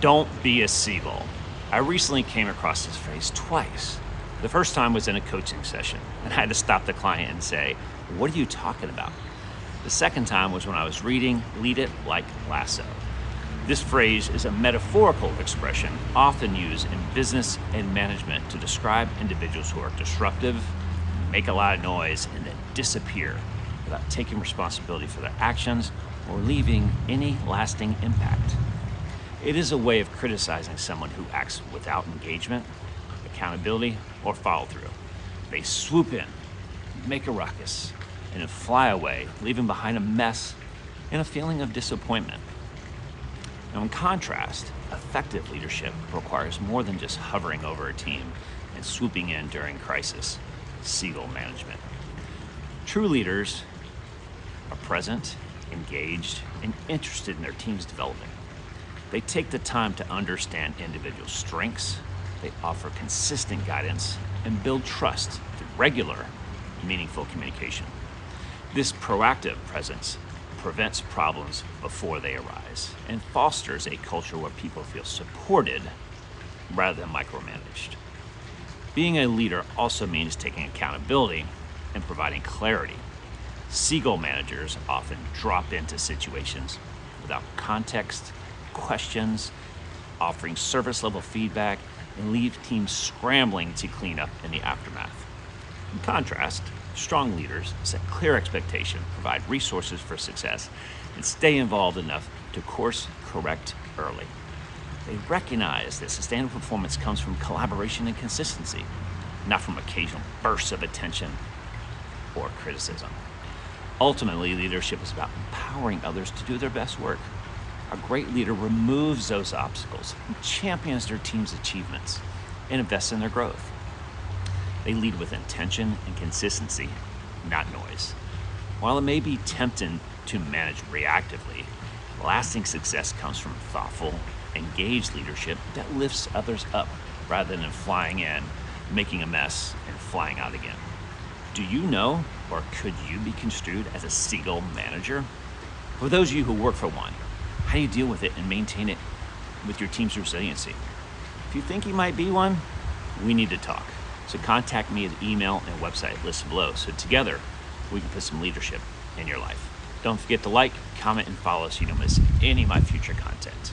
Don't be a seagull. I recently came across this phrase twice. The first time was in a coaching session, and I had to stop the client and say, "What are you talking about?" The second time was when I was reading It Like Lasso. This phrase is a metaphorical expression often used in business and management to describe individuals who are disruptive, make a lot of noise, and then disappear without taking responsibility for their actions or leaving any lasting impact. It is a way of criticizing someone who acts without engagement, accountability, or follow through. They swoop in, make a ruckus, and then fly away, leaving behind a mess and a feeling of disappointment. Now, in contrast, effective leadership requires more than just hovering over a team and swooping in during crisis, Seagull management. True leaders are present, engaged, and interested in their team's development. They take the time to understand individual strengths, they offer consistent guidance, and build trust through regular, meaningful communication. This proactive presence prevents problems before they arise and fosters a culture where people feel supported rather than micromanaged. Being a leader also means taking accountability and providing clarity. Seagull managers often drop into situations without context, questions, offering surface level feedback, and leave teams scrambling to clean up in the aftermath. In contrast, strong leaders set clear expectations, provide resources for success, and stay involved enough to course correct early. They recognize that sustainable performance comes from collaboration and consistency, not from occasional bursts of attention or criticism. Ultimately, leadership is about empowering others to do their best work. A great leader removes those obstacles and champions their team's achievements and invests in their growth. They lead with intention and consistency, not noise. While it may be tempting to manage reactively, lasting success comes from thoughtful, engaged leadership that lifts others up rather than flying in, making a mess, and flying out again. Do you know, or could you be construed as a Seagull manager? For those of you who work for one, how do you deal with it and maintain it with your team's resiliency? If you think you might be one, we need to talk. So contact me at the email and website listed below so together we can put some leadership in your life. Don't forget to like, comment, and follow so you don't miss any of my future content.